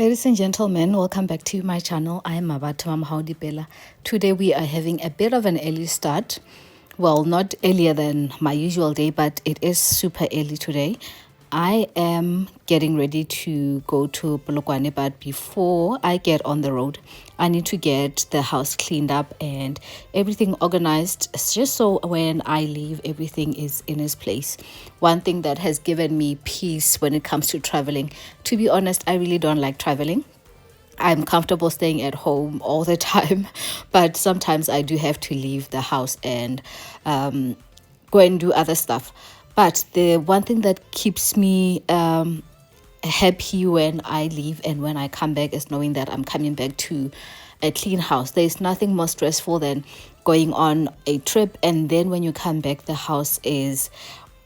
Ladies and gentlemen, welcome back to my channel. I am Mabatho Mamhaudipela. Today we are having a bit of an early start. Well, not earlier than my usual day, but it is super early today. I am getting ready to go to Polokwane, but before I get on the road, I need to get the house cleaned up and everything organized, just so when I leave, everything is in its place. One thing that has given me peace when it comes to traveling, to be honest, I really don't like traveling. I'm comfortable staying at home all the time, but sometimes I do have to leave the house and go and do other stuff. But the one thing that keeps me happy when I leave and when I come back is knowing that I'm coming back to a clean house. There's nothing more stressful than going on a trip and then when you come back, the house is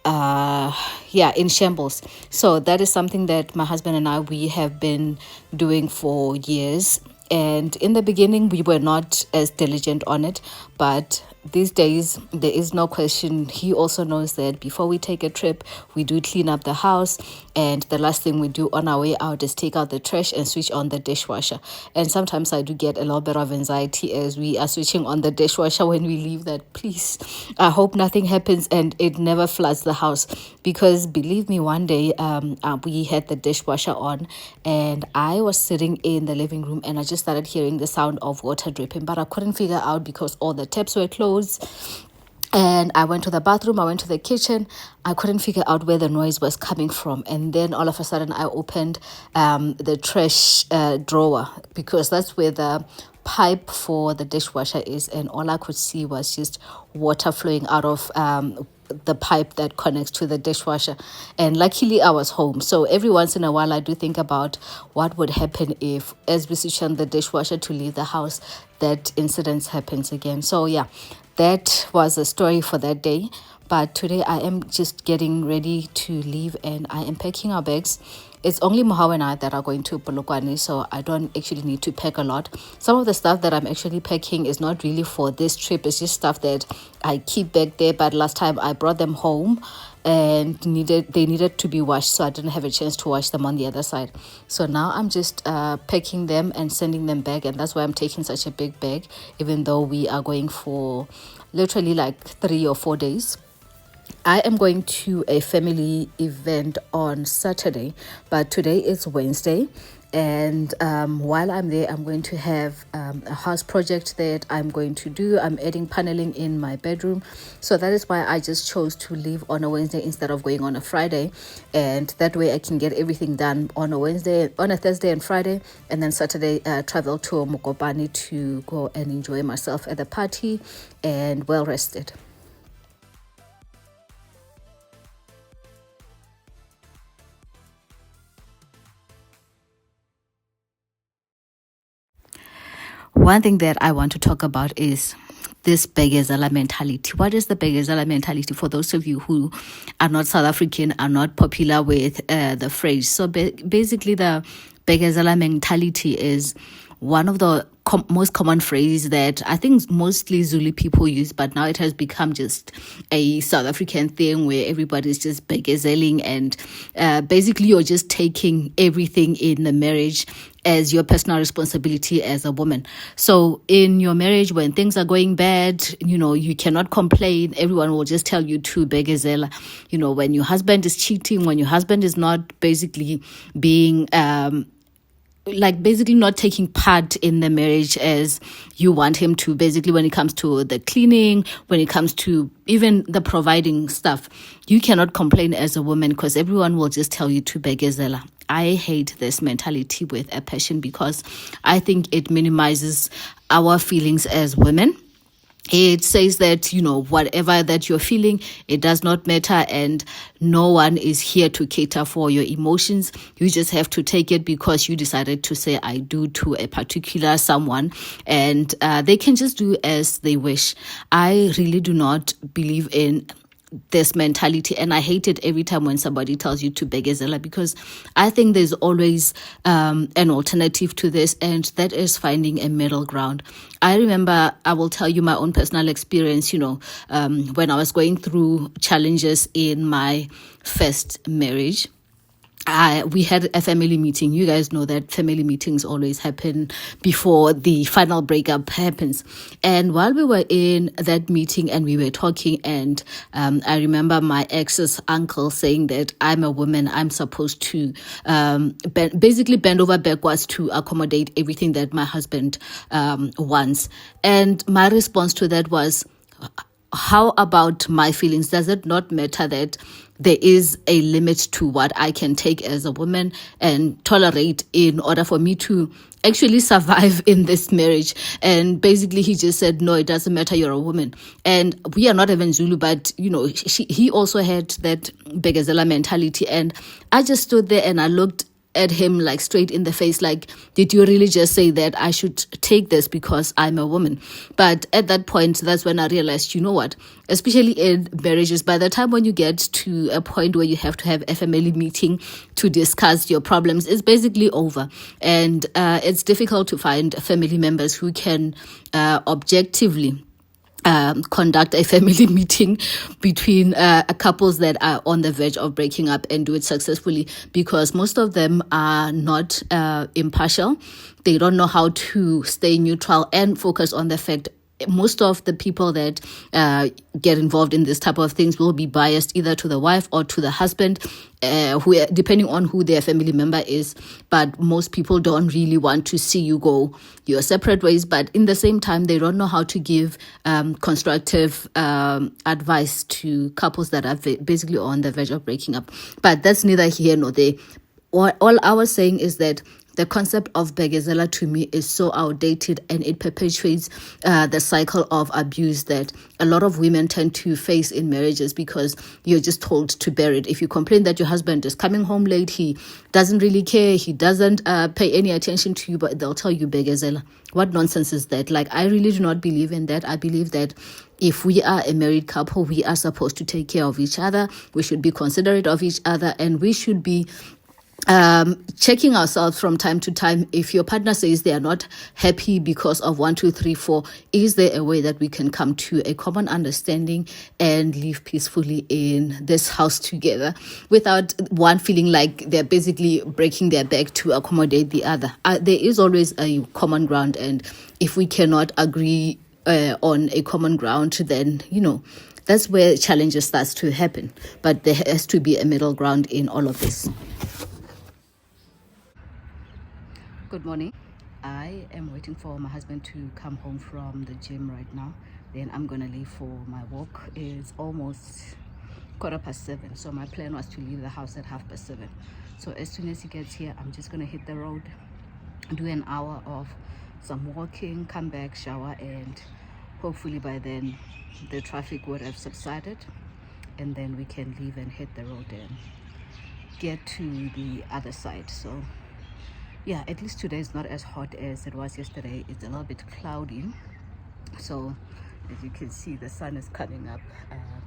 in shambles. So that is something that my husband and we have been doing for years, and in the beginning we were not as diligent on it, but these days there is no question. He also knows that before we take a trip, we do clean up the house, and the last thing we do on our way out is take out the trash and switch on the dishwasher. And sometimes I do get a little bit of anxiety as we are switching on the dishwasher when we leave, that please, I hope nothing happens and it never floods the house. Because believe me, one day we had the dishwasher on and I was sitting in the living room and I just started hearing the sound of water dripping, but I couldn't figure out because all the taps were closed. And I went to the bathroom, I went to the kitchen, I couldn't figure out where the noise was coming from. And then all of a sudden I opened the trash drawer, because that's where the pipe for the dishwasher is, and all I could see was just water flowing out of the pipe that connects to the dishwasher. And luckily I was home, so every once in a while I do think about what would happen if, as we switch on the dishwasher to leave the house, that incident happens again. So yeah, that was a story for that day. But today I am just getting ready to leave and I am packing our bags. It's only Mohau and I that are going to Polokwane, so I don't actually need to pack a lot. Some of the stuff that I'm actually packing is not really for this trip. It's just stuff that I keep back there, but last time I brought them home and they needed to be washed, so I didn't have a chance to wash them on the other side. So now I'm just packing them and sending them back, and that's why I'm taking such a big bag, even though we are going for literally like 3 or 4 days. I am going to a family event on Saturday, but today is Wednesday. And while I'm there, I'm going to have a house project that I'm going to do. I'm adding paneling in my bedroom. So that is why I just chose to leave on a Wednesday instead of going on a Friday. And that way I can get everything done on a Wednesday, on a Thursday and Friday. And then Saturday, travel to Mokopane to go and enjoy myself at the party and well rested. One thing that I want to talk about is this Begezela mentality. What is the Begezela mentality? For those of you who are not South African, are not popular with the phrase. So basically the Begezela mentality is one of the most common phrase that I think mostly Zulu people use, but now it has become just a South African thing where everybody's just begezeling, and basically you're just taking everything in the marriage as your personal responsibility as a woman. So in your marriage, when things are going bad, you cannot complain. Everyone will just tell you to begezela. When your husband is cheating, when your husband is not basically being basically not taking part in the marriage as you want him to, basically when it comes to the cleaning, when it comes to even the providing stuff, you cannot complain as a woman because everyone will just tell you to begezela. I hate this mentality with a passion because I think it minimizes our feelings as women. It says that, whatever that you're feeling, it does not matter, and no one is here to cater for your emotions. You just have to take it because you decided to say I do to a particular someone, and they can just do as they wish. I really do not believe in this mentality, and I hate it every time when somebody tells you to begezela, because I think there's always an alternative to this, and that is finding a middle ground. I remember, I will tell you my own personal experience, when I was going through challenges in my first marriage. we had a family meeting. You guys know that family meetings always happen before the final breakup happens. And while we were in that meeting and we were talking, and I remember my ex's uncle saying that I'm a woman, I'm supposed to basically bend over backwards to accommodate everything that my husband wants. And my response to that was, how about my feelings? Does it not matter that there is a limit to what I can take as a woman and tolerate in order for me to actually survive in this marriage? And basically he just said, no, it doesn't matter, you're a woman. And we are not even Zulu, but he also had that Begazela mentality. And I just stood there and I looked at him like straight in the face, like, did you really just say that I should take this because I'm a woman? But at that point, that's when I realized, you know what, especially in marriages, by the time when you get to a point where you have to have a family meeting to discuss your problems, it's basically over. And it's difficult to find family members who can objectively conduct a family meeting between couples that are on the verge of breaking up and do it successfully, because most of them are not impartial. They don't know how to stay neutral and focus on the fact most of the people that get involved in this type of things will be biased either to the wife or to the husband, who, depending on who their family member is. But most people don't really want to see you go your separate ways. But in the same time, they don't know how to give constructive advice to couples that are basically on the verge of breaking up. But that's neither here nor there. All I was saying is that the concept of Begazela to me is so outdated, and it perpetuates the cycle of abuse that a lot of women tend to face in marriages, because you're just told to bear it. If you complain that your husband is coming home late, he doesn't really care, he doesn't pay any attention to you, but they'll tell you Begazela. What nonsense is that? Like, I really do not believe in that. I believe that if we are a married couple, we are supposed to take care of each other. We should be considerate of each other, and we should be checking ourselves from time to time. If your partner says they are not happy because of 1, 2, 3, 4, is there a way that we can come to a common understanding and live peacefully in this house together without one feeling like they're basically breaking their back to accommodate the other? There is always a common ground, and if we cannot agree on a common ground, then that's where challenges starts to happen. But there has to be a middle ground in all of this. Good morning. I am waiting for my husband to come home from the gym right now. Then I'm gonna leave for my walk. It's almost 7:15, so my plan was to leave the house at 7:30. So as soon as he gets here, I'm just gonna hit the road, do an hour of some walking, come back, shower, and hopefully by then the traffic would have subsided, and then we can leave and hit the road and get to the other side. So yeah, at least today is not as hot as it was yesterday. It's a little bit cloudy. So as you can see, the sun is coming up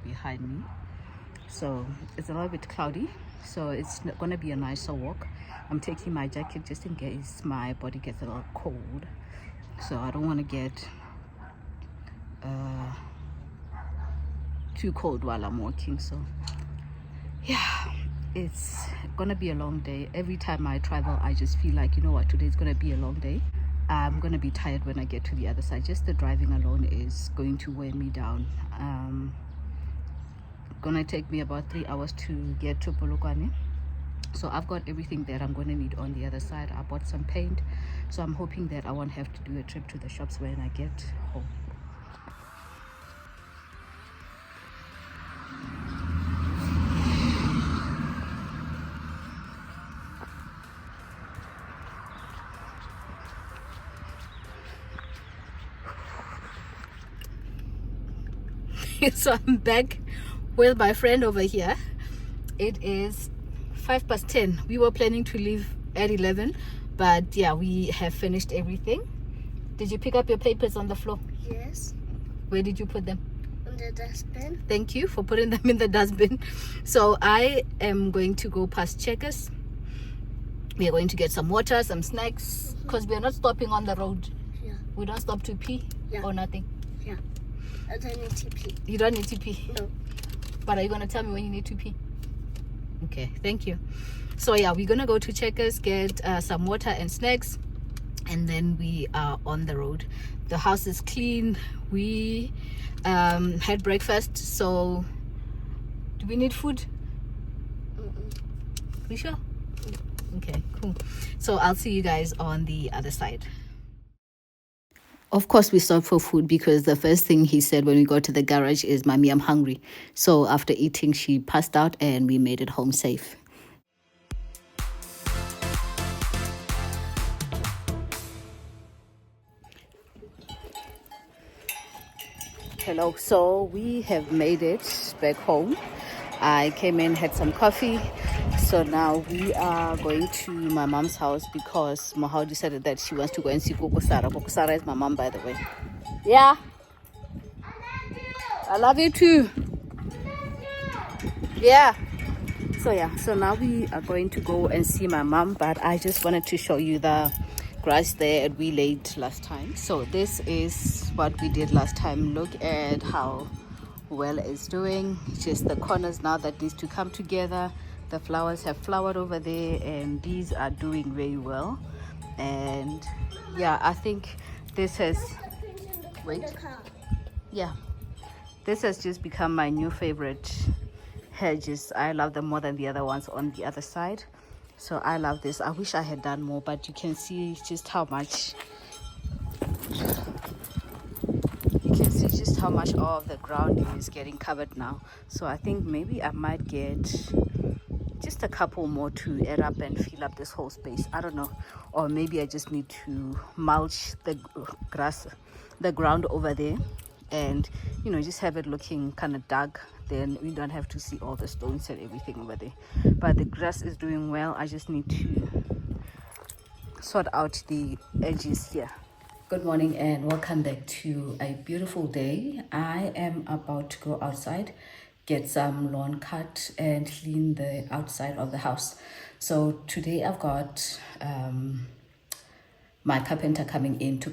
behind me. So it's a little bit cloudy. So it's going to be a nicer walk. I'm taking my jacket just in case my body gets a little cold. So I don't want to get too cold while I'm walking. So yeah, it's gonna be a long day. Every time I travel, I just feel like, you know what, today's gonna be a long day. I'm gonna be tired when I get to the other side. Just the driving alone is going to weigh me down. Gonna take me about 3 hours to get to Polokwane. So I've got everything that I'm gonna need on the other side. I bought some paint, so I'm hoping that I won't have to do a trip to the shops when I get home. So I'm back with my friend over here. It is 10:05. We were planning to leave at 11, but yeah, we have finished everything. Did you pick up your papers on the floor? Yes. Where did you put them? In the dustbin. Thank you for putting them in the dustbin. So I am going to go past Checkers. We are going to get some water, some snacks, because we are not stopping on the road. Yeah. We don't stop to pee or nothing. Yeah. I don't need to pee. You don't need to pee? No. But are you going to tell me when you need to pee? Okay, thank you. So yeah, we're gonna go to Checkers, get some water and snacks, and then we are on the road. The house is clean. We had breakfast. So do we need food? We sure? Okay, cool. So I'll see you guys on the other side. Of course, we stopped for food because the first thing he said when we got to the garage is, "Mommy, I'm hungry." So after eating, she passed out and we made it home safe. Hello, so we have made it back home. I came in, had some coffee. So now we are going to my mom's house because Mahal decided that she wants to go and see Coco Sara. Coco Sara is my mom, by the way. Yeah. I love you too. Yeah. So now we are going to go and see my mom, but I just wanted to show you the grass there that we laid last time. So this is what we did last time. Look at how well it's doing. Just the corners now that needs to come together. The flowers have flowered over there and these are doing very well. And yeah, I think this has this has just become my new favorite hedges. I love them more than the other ones on the other side. So I love this. I wish I had done more, but you can see just how much of the ground is getting covered now. So I think maybe I might get just a couple more to add up and fill up this whole space. I don't know. Or maybe I just need to mulch the ground over there, and just have it looking kind of dark. Then we don't have to see all the stones and everything over there. But the grass is doing well. I just need to sort out the edges here. Good morning and welcome back to a beautiful day. I am about to go outside, get some lawn cut and clean the outside of the house. So today I've got my carpenter coming in to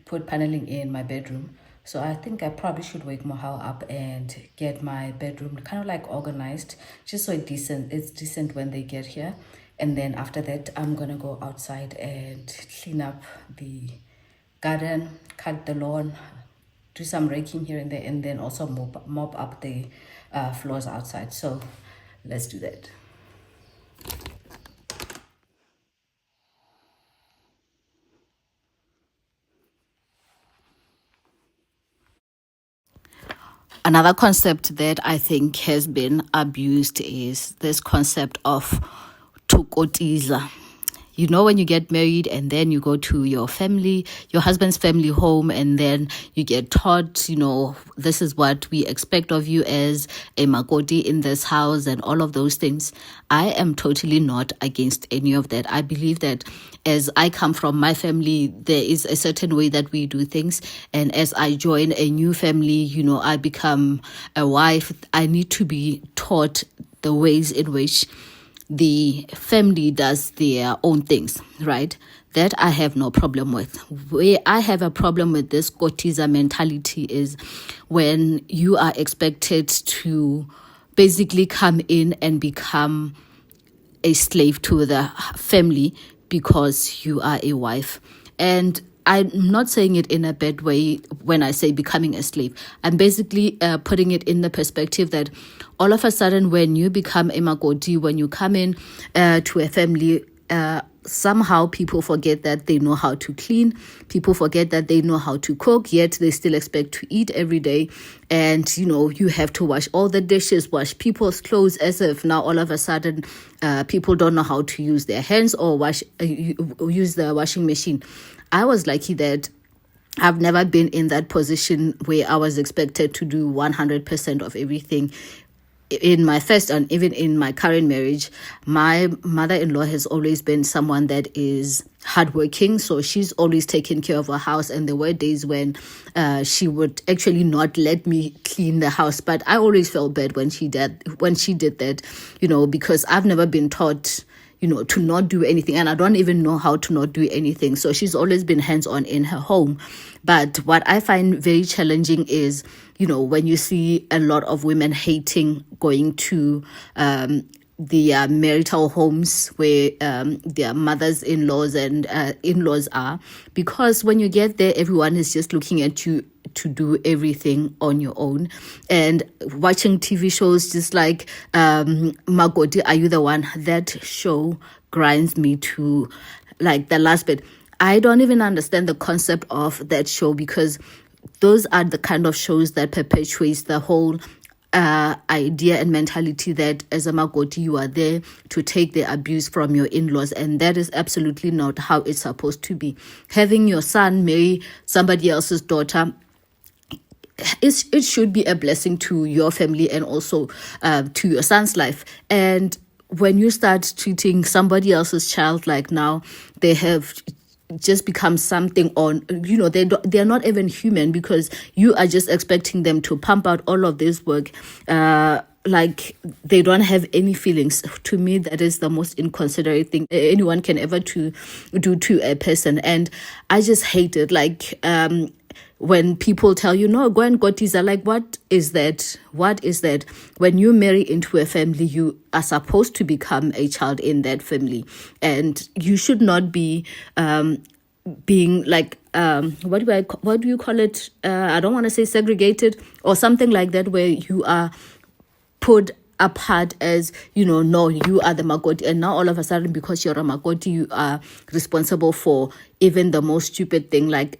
put paneling in my bedroom. So I think I probably should wake Mohal up and get my bedroom kind of like organized, just so it's decent when they get here. And then after that, I'm gonna go outside and clean up the garden, cut the lawn, do some raking here and there, and then also mop up the floors outside. So let's do that. Another concept that I think has been abused is this concept of tukotiza. When you get married and then you go to your husband's family home, and then you get taught, this is what we expect of you as a makoti in this house and all of those things. I am totally not against any of that. I believe that as I come from my family, there is a certain way that we do things. And as I join a new family, I become a wife, I need to be taught the ways in which the family does their own things, right? That I have no problem with. Where I have a problem with this kotiza mentality is when you are expected to basically come in and become a slave to the family because you are a wife. And I'm not saying it in a bad way when I say becoming a slave. I'm basically putting it in the perspective that all of a sudden when you become a makoti, when you come in to a family, somehow people forget that they know how to clean. People forget that they know how to cook, yet they still expect to eat every day. And, you have to wash all the dishes, wash people's clothes, as if now all of a sudden people don't know how to use their hands or use the washing machine. I was lucky that I've never been in that position where I was expected to do 100% of everything. In my first and even in my current marriage, my mother-in-law has always been someone that is hardworking. So she's always taken care of her house. And there were days when she would actually not let me clean the house. But I always felt bad when she did that, because I've never been taught to not do anything. And I don't even know how to not do anything. So she's always been hands-on in her home. But what I find very challenging is, when you see a lot of women hating going to their marital homes where their mothers-in-laws and in-laws are, because when you get there, everyone is just looking at you to do everything on your own. And watching TV shows just like Magoti, Are You the One? That show grinds me to like the last bit. I don't even understand the concept of that show, because those are the kind of shows that perpetuates the whole idea and mentality that as a Magoti, you are there to take the abuse from your in-laws, and that is absolutely not how it's supposed to be. Having your son marry somebody else's daughter, it should be a blessing to your family and also to your son's life. And when you start treating somebody else's child like now, they have just become something on, they're not even human, because you are just expecting them to pump out all of this work like they don't have any feelings. To me, that is the most inconsiderate thing anyone can ever do to a person. And I just hate it. Like when people tell you, no, go and go teaser, like, what is that? What is that? When you marry into a family, you are supposed to become a child in that family. And you should not be being like, what do you call it? I don't want to say segregated or something like that, where you are put apart as, no, you are the Magoti, and now all of a sudden, because you're a Magoti, you are responsible for even the most stupid thing. Like,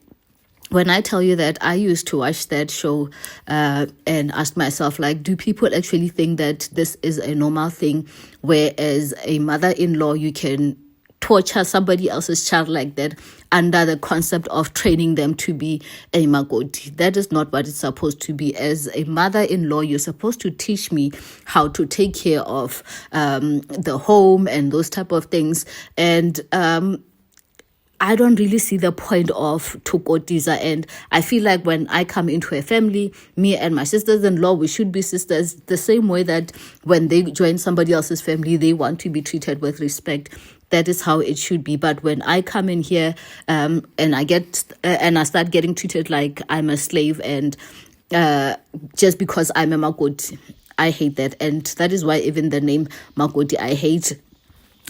when I tell you that I used to watch that show and ask myself, like, do people actually think that this is a normal thing, whereas a mother-in-law, you can torture somebody else's child like that under the concept of training them to be a Magoti? That is not what it's supposed to be. As a mother-in-law, you're supposed to teach me how to take care of the home and those type of things. And I don't really see the point of tukotiza. And I feel like when I come into a family, me and my sisters-in-law, we should be sisters, the same way that when they join somebody else's family, they want to be treated with respect. That is how it should be. But when I come in here and I start getting treated like I'm a slave, and just because I'm a Magoti, I hate that. And that is why even the name Magoti,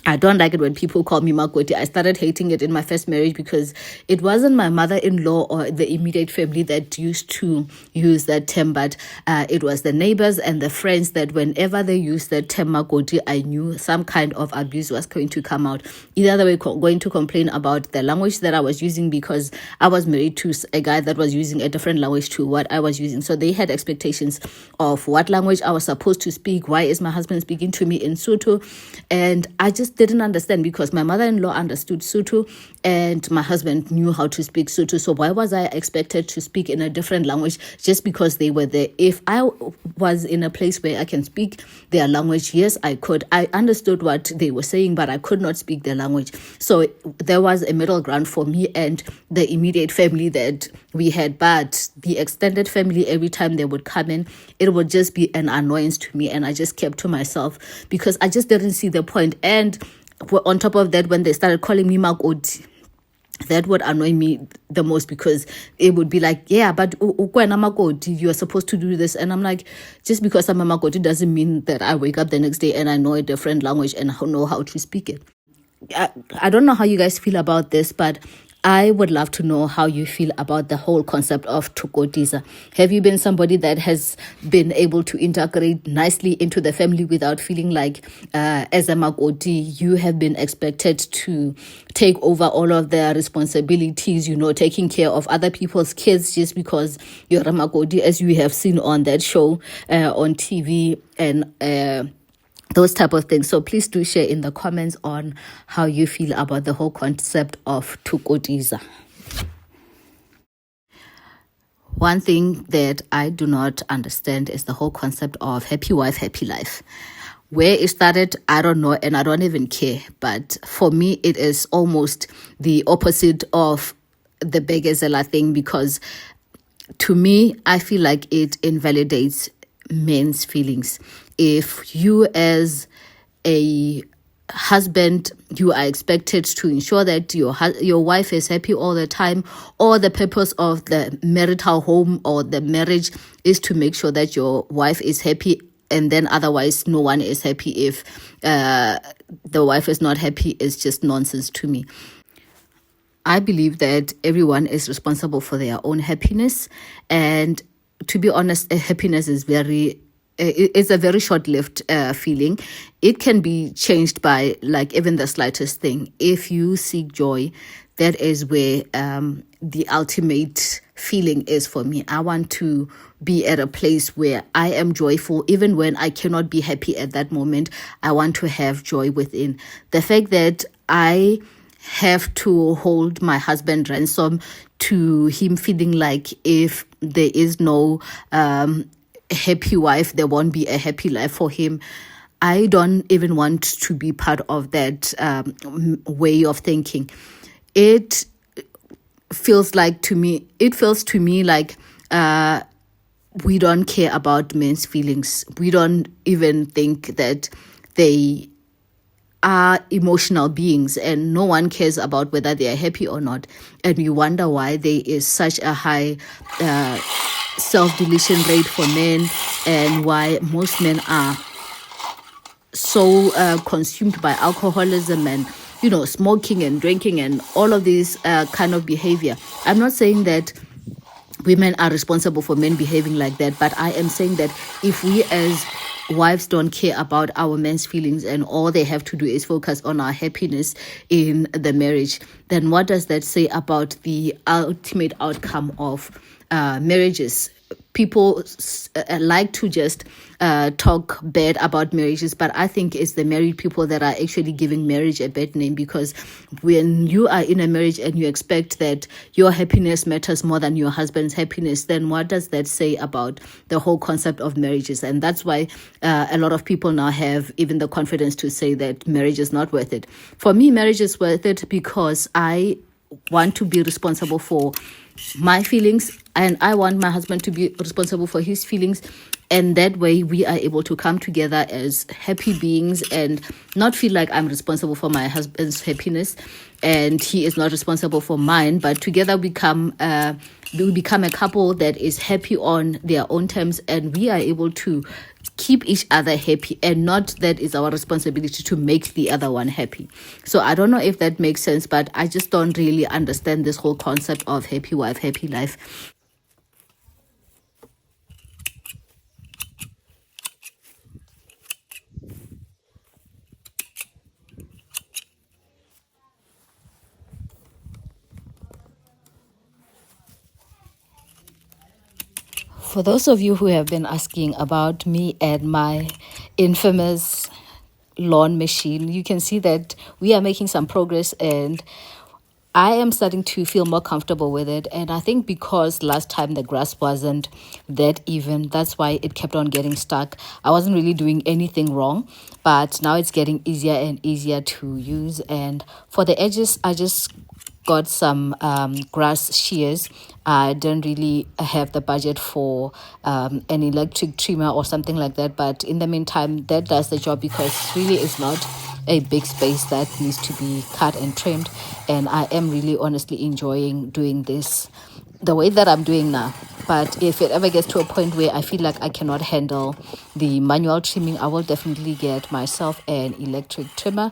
I don't like it when people call me Magoti. I started hating it in my first marriage, because it wasn't my mother-in-law or the immediate family that used to use that term, but it was the neighbors and the friends that whenever they used that term Magoti, I knew some kind of abuse was going to come out. Either they were going to complain about the language that I was using, because I was married to a guy that was using a different language to what I was using. So they had expectations of what language I was supposed to speak. Why is my husband speaking to me in Sotho? And I just didn't understand, because my mother-in-law understood Sotho and my husband knew how to speak Sotho. So why was I expected to speak in a different language just because they were there? If I was in a place where I can speak their language, yes, I could. I understood what they were saying, but I could not speak their language. So there was a middle ground for me and the immediate family that we had. But the extended family, every time they would come in, it would just be an annoyance to me, and I just kept to myself because I just didn't see the point. And on top of that, when they started calling me Magoti, that would annoy me the most, because it would be like, yeah, but you are supposed to do this. And I'm like, just because I'm a Magoti doesn't mean that I wake up the next day and I know a different language and know how to speak it. I don't know how you guys feel about this, but I would love to know how you feel about the whole concept of tukotiza. Have you been somebody that has been able to integrate nicely into the family without feeling like, as a Magoti, you have been expected to take over all of their responsibilities, taking care of other people's kids just because you're a Magoti, as you have seen on that show on TV and those type of things. So please do share in the comments on how you feel about the whole concept of tukotiza. One thing that I do not understand is the whole concept of happy wife, happy life. Where it started, I don't know, and I don't even care. But for me, it is almost the opposite of the Begezela thing, because to me, I feel like it invalidates men's feelings. If you as a husband, you are expected to ensure that your wife is happy all the time, or the purpose of the marital home or the marriage is to make sure that your wife is happy and then otherwise no one is happy. If the wife is not happy, it's just nonsense to me. I believe that everyone is responsible for their own happiness. And to be honest, happiness is it's a very short-lived feeling. It can be changed by like even the slightest thing. If you seek joy, that is where the ultimate feeling is for me. I want to be at a place where I am joyful, even when I cannot be happy at that moment. I want to have joy within. The fact that I have to hold my husband ransom to him feeling like if there is no happy wife, there won't be a happy life for him. I don't even want to be part of that way of thinking. It feels to me like we don't care about men's feelings. We don't even think that they are emotional beings, and no one cares about whether they are happy or not. And we wonder why there is such a high self-deletion rate for men, and why most men are so consumed by alcoholism and smoking and drinking and all of these kind of behavior. I'm not saying that women are responsible for men behaving like that, but I am saying that if we as wives don't care about our men's feelings and all they have to do is focus on our happiness in the marriage, then what does that say about the ultimate outcome of marriages? People like to just talk bad about marriages, but I think it's the married people that are actually giving marriage a bad name, because when you are in a marriage and you expect that your happiness matters more than your husband's happiness, then what does that say about the whole concept of marriages? And that's why a lot of people now have even the confidence to say that marriage is not worth it. For me, marriage is worth it because I want to be responsible for my feelings, and I want my husband to be responsible for his feelings, and that way we are able to come together as happy beings and not feel like I'm responsible for my husband's happiness and he is not responsible for mine, but together we become a couple that is happy on their own terms, and we are able to keep each other happy, and not that is our responsibility to make the other one happy. So I don't know if that makes sense, but I just don't really understand this whole concept of happy wife, happy life. For those of you who have been asking about me and my infamous lawn machine, you can see that we are making some progress, and I am starting to feel more comfortable with it. And I think because last time the grass wasn't that even, that's why it kept on getting stuck. I wasn't really doing anything wrong, but now it's getting easier and easier to use. And for the edges, I just got some grass shears. I don't really have the budget for an electric trimmer or something like that, but in the meantime that does the job, because really it's not a big space that needs to be cut and trimmed. And I am really honestly enjoying doing this the way that I'm doing now. But if it ever gets to a point where I feel like I cannot handle the manual trimming, I will definitely get myself an electric trimmer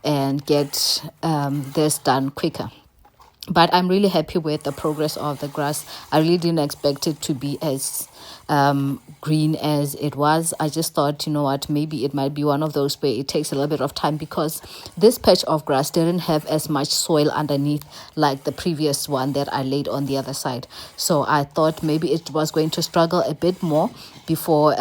and get this done quicker. But I'm really happy with the progress of the grass. I really didn't expect it to be as green as it was. I just thought, you know what, maybe it might be one of those where it takes a little bit of time, because this patch of grass didn't have as much soil underneath like the previous one that I laid on the other side. So I thought maybe it was going to struggle a bit more before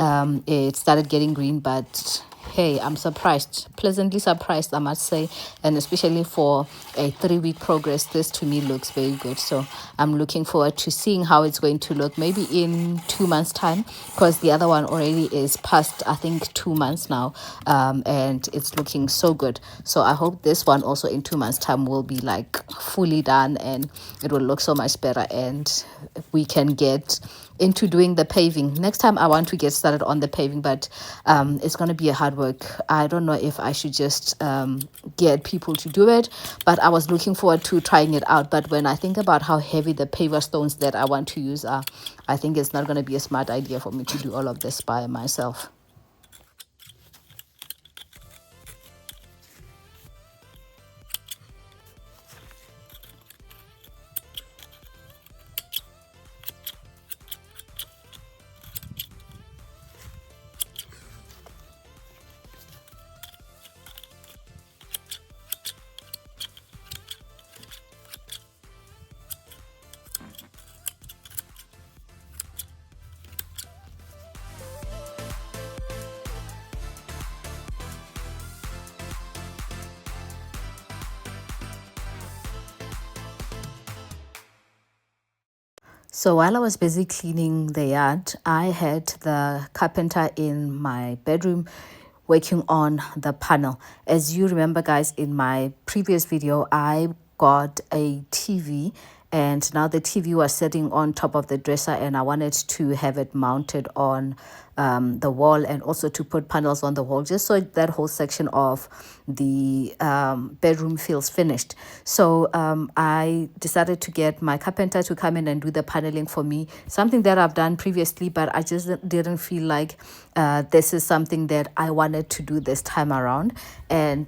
it started getting green. But hey, I'm surprised, pleasantly surprised, I must say. And especially for a 3-week progress, this to me looks very good. So I'm looking forward to seeing how it's going to look maybe in 2 months time, because the other one already is past, I think, 2 months now, and it's looking so good. So I hope this one also in 2 months time will be like fully done, and it will look so much better, and we can get into doing the paving. Next time I want to get started on the paving, but it's going to be a hard work. I don't know if I should just get people to do it, but I was looking forward to trying it out. But when I think about how heavy the paver stones that I want to use are, I think it's not going to be a smart idea for me to do all of this by myself. So while I was busy cleaning the yard, I had the carpenter in my bedroom working on the panel. As you remember, guys, in my previous video, I got a TV, and now the TV was sitting on top of the dresser, and I wanted to have it mounted on the wall, and also to put panels on the wall, just so that whole section of the bedroom feels finished. So I decided to get my carpenter to come in and do the paneling for me, something that I've done previously, but I just didn't feel like this is something that I wanted to do this time around. And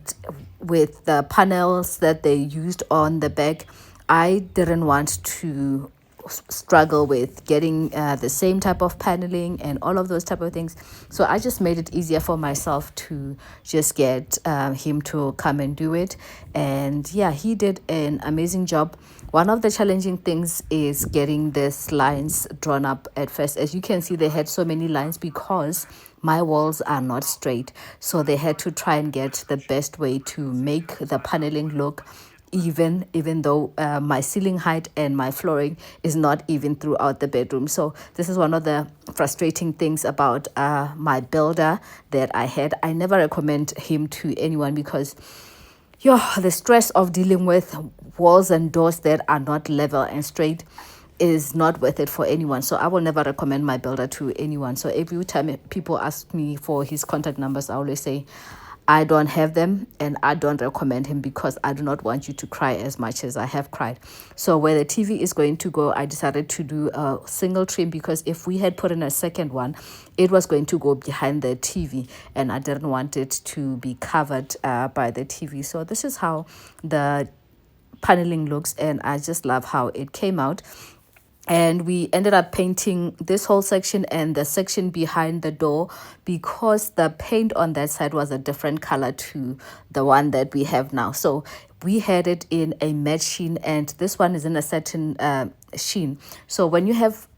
with the panels that they used on the back, I didn't want to struggle with getting the same type of paneling and all of those type of things. So I just made it easier for myself to just get him to come and do it. And yeah, he did an amazing job. One of the challenging things is getting these lines drawn up at first. As you can see, they had so many lines because my walls are not straight. So they had to try and get the best way to make the paneling look even though my ceiling height and my flooring is not even throughout the bedroom. So this is one of the frustrating things about my builder that I had. I never recommend him to anyone because the stress of dealing with walls and doors that are not level and straight is not worth it for anyone. So I will never recommend my builder to anyone. So every time people ask me for his contact numbers, I always say I don't have them and I don't recommend him because I do not want you to cry as much as I have cried. So where the TV is going to go, I decided to do a single trim because if we had put in a second one, it was going to go behind the TV and I didn't want it to be covered by the TV. So this is how the paneling looks, and I just love how it came out. And we ended up painting this whole section and the section behind the door because the paint on that side was a different color to the one that we have now. So we had it in a matte sheen and this one is in a satin sheen. So when you have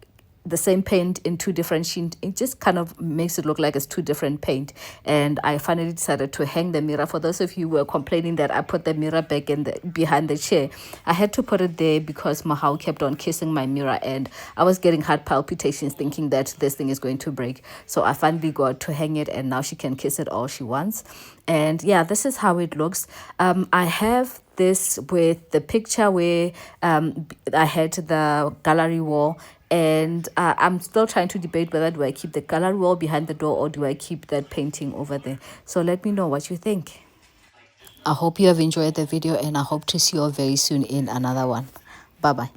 the same paint in two different sheets, it just kind of makes it look like it's two different paint. And I finally decided to hang the mirror. For those of you who were complaining that I put the mirror back in the behind the chair, I had to put it there because Mahal kept on kissing my mirror and I was getting heart palpitations thinking that this thing is going to break. So I finally got to hang it and now she can kiss it all she wants. And yeah, this is how it looks. I have this with the picture where I had the gallery wall, and I'm still trying to debate whether do I keep the gallery wall behind the door or do I keep that painting over there. So let me know what you think. I hope you have enjoyed the video and I hope to see you all very soon in another one. Bye bye.